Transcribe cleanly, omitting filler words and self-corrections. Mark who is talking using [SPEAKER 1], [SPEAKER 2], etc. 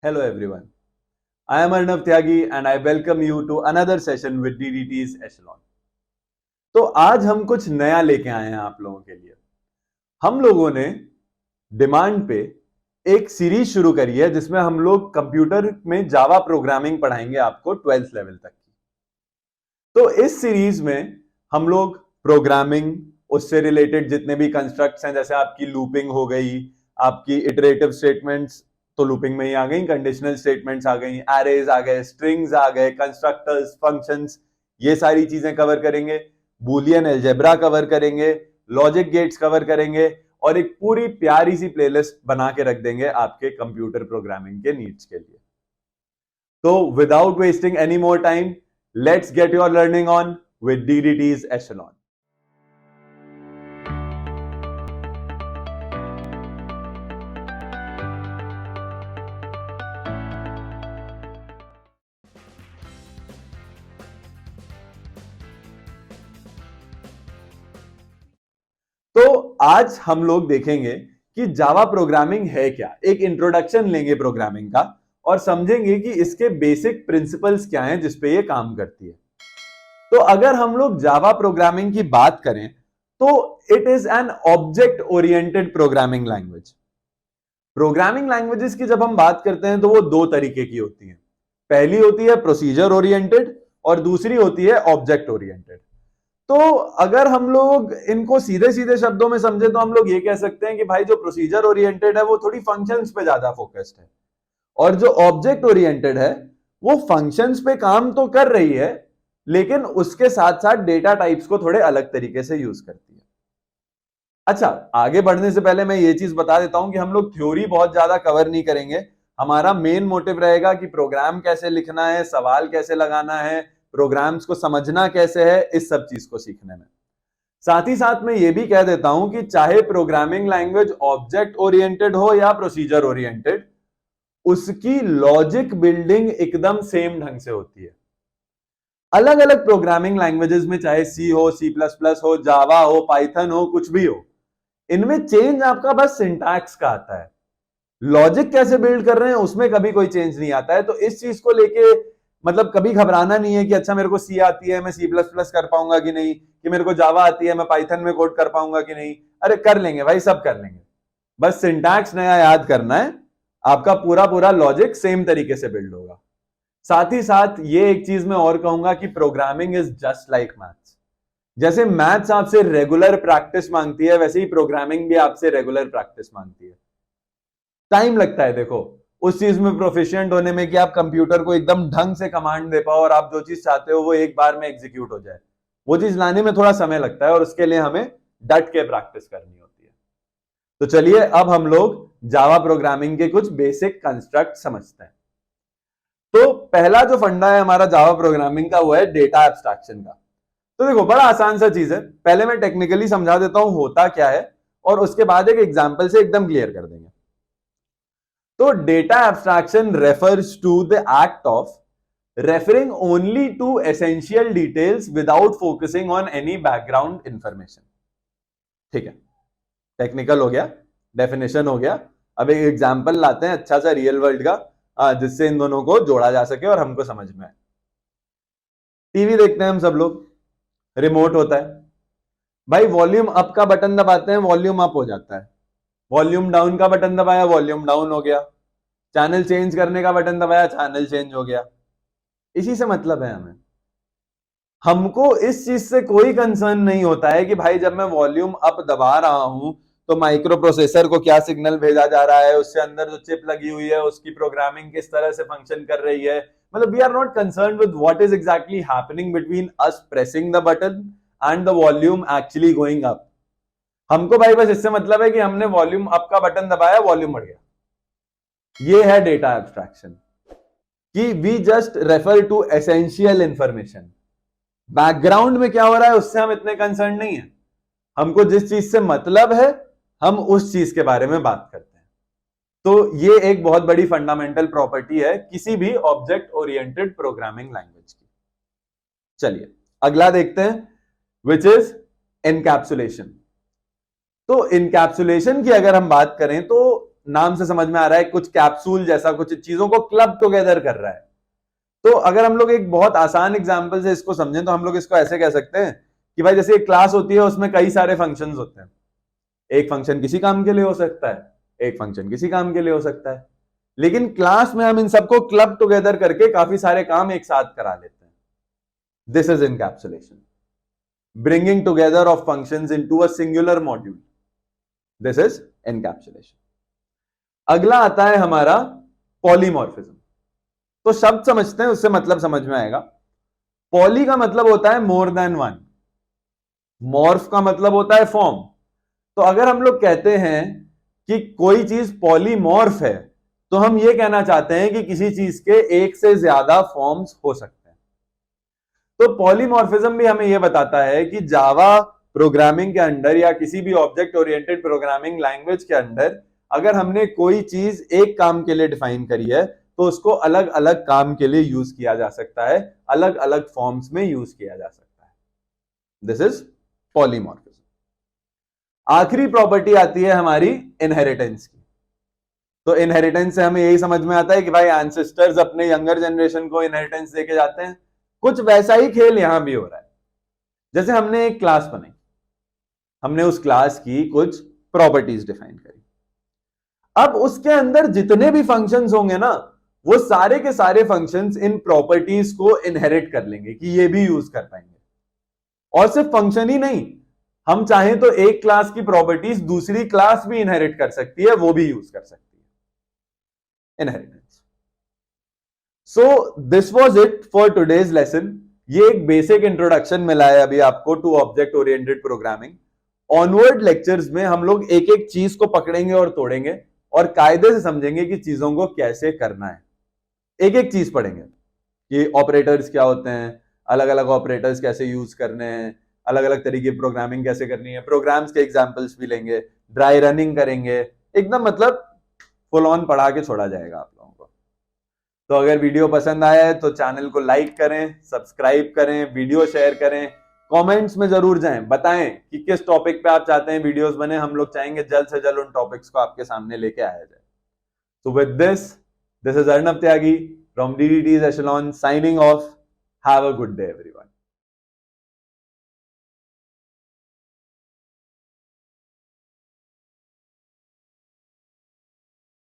[SPEAKER 1] Hello everyone. I am Arnav Tyagi and I welcome you to another session with DDT's Echelon. तो आज हम कुछ नया लेके आए हैं आप लोगों के लिए। हम लोगों ने डिमांड पे एक सीरीज शुरू करी है जिसमें हम लोग कंप्यूटर में जावा प्रोग्रामिंग पढ़ाएंगे आपको 12th लेवल तक की। तो इस सीरीज में हम लोग प्रोग्रामिंग, उससे रिलेटेड जितने भी कंस्ट्रक्ट्स हैं, जैसे आपकी लूपिंग हो गई, आपकी इटरेटिव स्टेटमेंट्स तो लूपिंग में ही आ गई, कंडीशनल स्टेटमेंट्स आ गई, एरेज आ गए, स्ट्रिंग्स आ गए, कंस्ट्रक्टर्स, फंक्शंस, ये सारी चीजें कवर करेंगे। बूलियन अलजेब्रा कवर करेंगे, लॉजिक गेट्स कवर करेंगे और एक पूरी प्यारी सी प्लेलिस्ट बना के रख देंगे आपके कंप्यूटर प्रोग्रामिंग के नीड्स के लिए। तो without wasting any more time, let's get your learning on with DDT's Echelon. तो आज हम लोग देखेंगे कि जावा प्रोग्रामिंग है क्या, एक इंट्रोडक्शन लेंगे प्रोग्रामिंग का और समझेंगे कि इसके बेसिक प्रिंसिपल्स क्या हैं जिसपे ये काम करती है। तो अगर हम लोग जावा प्रोग्रामिंग की बात करें तो it is an object oriented programming language. Programming languages की जब हम बात करते हैं तो वो दो तरीके की होती हैं। पहली होती है प्रोसीजर ओरिएंटेड और दूसरी होती है ऑब्जेक्ट ओरिएंटेड। तो अगर हम लोग इनको सीधे सीधे शब्दों में समझे तो हम लोग ये कह सकते हैं कि भाई जो प्रोसीजर ओरिएंटेड है वो थोड़ी फंक्शंस पे ज्यादा फोकस्ड है और जो ऑब्जेक्ट ओरिएंटेड है वो फंक्शंस पे काम तो कर रही है लेकिन उसके साथ साथ डेटा टाइप्स को थोड़े अलग तरीके से यूज करती है। अच्छा, आगे बढ़ने से पहले मैं ये चीज बता देता हूं कि हम लोग थ्योरी बहुत ज्यादा कवर नहीं करेंगे। हमारा मेन मोटिव रहेगा कि प्रोग्राम कैसे लिखना है, सवाल कैसे लगाना है, प्रोग्राम्स को समझना कैसे है, इस सब चीज को सीखने में। साथ ही साथ मैं ये भी कह देता हूं कि चाहे प्रोग्रामिंग लैंग्वेज ऑब्जेक्ट ओरिएंटेड हो या प्रोसीजर ओरिएंटेड, उसकी लॉजिक बिल्डिंग एकदम सेम ढंग से होती है। अलग अलग प्रोग्रामिंग लैंग्वेजेस में, चाहे सी हो, सी प्लस प्लस हो, जावा हो, पाइथन हो, कुछ भी हो, इनमें चेंज आपका बस सिंटैक्स का आता है। लॉजिक कैसे बिल्ड कर रहे हैं उसमें कभी कोई चेंज नहीं आता है। तो इस चीज को लेके मतलब कभी घबराना नहीं है कि अच्छा मेरे को सी आती है, मैं सी प्लस प्लस कर पाऊंगा कि नहीं, कि मेरे को जावा आती है, मैं पाइथन में कोड कर पाऊंगा कि नहीं। अरे कर लेंगे भाई, सब कर लेंगे। बस सिंटैक्स नया याद करना है, आपका पूरा पूरा लॉजिक सेम तरीके से बिल्ड होगा। साथ ही साथ ये एक चीज मैं और कहूंगा कि programming is just like maths. जैसे मैथ्स आपसे रेगुलर प्रैक्टिस मांगती है, वैसे ही प्रोग्रामिंग भी आपसे रेगुलर प्रैक्टिस मांगती है। टाइम लगता है देखो उस चीज में प्रोफिशिएंट होने में कि आप कंप्यूटर को एकदम ढंग से कमांड दे पाओ और आप जो चीज चाहते हो वो एक बार में एग्जीक्यूट हो जाए। वो चीज लाने में थोड़ा समय लगता है और उसके लिए हमें डट के प्रैक्टिस करनी होती है। तो चलिए अब हम लोग जावा प्रोग्रामिंग के कुछ बेसिक कंस्ट्रक्ट समझते हैं। तो पहला जो फंडा है हमारा जावा प्रोग्रामिंग का वो है डेटा एब्स्ट्रैक्शन का। तो देखो बड़ा आसान सा चीज है, पहले मैं टेक्निकली समझा देता हूं होता क्या है और उसके बाद एक एग्जांपल से एकदम क्लियर कर देंगे। तो data abstraction refers to the act of referring only to essential details without focusing on any background information. ठीक है, टेक्निकल हो गया, डेफिनेशन हो गया। अब एक एग्जांपल लाते हैं अच्छा सा रियल वर्ल्ड का, जिससे इन दोनों को जोड़ा जा सके और हमको समझ में आए। टीवी देखते हैं हम सब लोग, रिमोट होता है भाई, वॉल्यूम अप का बटन दबाते हैं, वॉल्यूम अप हो जाता है। वॉल्यूम डाउन का बटन दबाया, वॉल्यूम डाउन हो गया। चैनल चेंज करने का बटन दबाया, चैनल चेंज हो गया। इसी से मतलब है हमें, हमको इस चीज से कोई कंसर्न नहीं होता है कि भाई जब मैं वॉल्यूम अप दबा रहा हूं तो माइक्रो प्रोसेसर को क्या सिग्नल भेजा जा रहा है, उससे अंदर जो चिप लगी हुई है उसकी प्रोग्रामिंग किस तरह से फंक्शन कर रही है। मतलब we are not concern with what is exactly happening between us pressing the button and the volume actually going up. हमको भाई बस इससे मतलब है कि हमने वॉल्यूम अप का बटन दबाया, वॉल्यूम बढ़ गया। ये है डेटा एब्स्ट्रैक्शन कि we just refer to essential information. बैकग्राउंड में क्या हो रहा है उससे हम इतने कंसर्न नहीं है, हमको जिस चीज से मतलब है हम उस चीज के बारे में बात करते हैं। तो ये एक बहुत बड़ी फंडामेंटल प्रॉपर्टी है किसी भी ऑब्जेक्ट ओरिएंटेड प्रोग्रामिंग लैंग्वेज की। चलिए अगला देखते हैं, विच इज एनकैप्सुलेशन। तो इनकैप्सुलेशन की अगर हम बात करें तो नाम से समझ में आ रहा है, कुछ कैप्सूल जैसा, कुछ चीजों को क्लब टुगेदर कर रहा है। तो अगर हम लोग एक बहुत आसान एग्जांपल से इसको समझें तो हम लोग इसको ऐसे कह सकते हैं कि भाई जैसे एक क्लास होती है, उसमें कई सारे फंक्शंस होते हैं। एक फंक्शन किसी काम के लिए हो सकता है, एक फंक्शन किसी काम के लिए हो सकता है, लेकिन क्लास में हम इन सबको क्लब टुगेदर करके काफी सारे काम एक साथ करा लेते हैं। This is encapsulation, bringing together of functions into a singular module. This is encapsulation. अगला आता है हमारा पॉलीमॉर्फिज्म। तो शब्द समझते हैं, उससे मतलब समझ में आएगा। पॉली का मतलब होता है मोर देन वन, मॉर्फ का मतलब होता है फॉर्म। तो अगर हम लोग कहते हैं कि कोई चीज पॉलीमॉर्फ है, तो हम ये कहना चाहते हैं कि किसी चीज के एक से ज्यादा फॉर्म्स हो सकते हैं। तो पॉलीमॉर्फिज्म भी हमें यह बताता है कि जावा प्रोग्रामिंग के अंदर या किसी भी ऑब्जेक्ट ओरिएंटेड प्रोग्रामिंग लैंग्वेज के अंदर अगर हमने कोई चीज एक काम के लिए डिफाइन करी है, तो उसको अलग अलग काम के लिए यूज किया जा सकता है, अलग अलग फॉर्म्स में यूज किया जा सकता है। This is polymorphism. आखिरी प्रॉपर्टी आती है हमारी इनहेरिटेंस की। तो इनहेरिटेंस से हमें यही समझ में आता है कि भाई एंसेस्टर्स अपने यंगर जनरेशन को इनहेरिटेंस देके जाते हैं। कुछ वैसा ही खेल यहां भी हो रहा है। जैसे हमने एक क्लास बनाई, हमने उस क्लास की कुछ प्रॉपर्टीज डिफाइन करी। अब उसके अंदर जितने भी फंक्शंस होंगे ना, वो सारे के सारे फंक्शंस इन प्रॉपर्टीज को इनहेरिट कर लेंगे कि ये भी यूज कर पाएंगे। और सिर्फ फंक्शन ही नहीं, हम चाहें तो एक क्लास की प्रॉपर्टीज दूसरी क्लास भी इनहेरिट कर सकती है, वो भी यूज कर सकती है। Inheritance. So this was it for today's lesson. ये एक बेसिक इंट्रोडक्शन मिला है अभी आपको to object oriented programming. Onward lectures में हम लोग एक एक चीज को पकड़ेंगे और तोड़ेंगे और कायदे से समझेंगे कि चीजों को कैसे करना है। एक एक चीज पढ़ेंगे कि ऑपरेटर्स क्या होते हैं, अलग अलग ऑपरेटर्स कैसे यूज करने हैं, अलग अलग तरीके की प्रोग्रामिंग कैसे करनी है, प्रोग्राम्स के एग्जांपल्स भी लेंगे, ड्राई रनिंग करेंगे, एकदम मतलब फुल ऑन पढ़ा के छोड़ा जाएगा आप लोगों को। तो अगर वीडियो पसंद आया है तो चैनल को लाइक करें, सब्सक्राइब करें, वीडियो शेयर करें, कमेंट्स में जरूर जाएं, बताएं कि किस टॉपिक पे आप चाहते हैं वीडियोस बने। हम लोग चाहेंगे जल्द से जल्द उन टॉपिक्स को आपके सामने लेके आया जाए। So with this is Arnab Tyagi from DDT's Echelon signing off. Have a good day, everyone.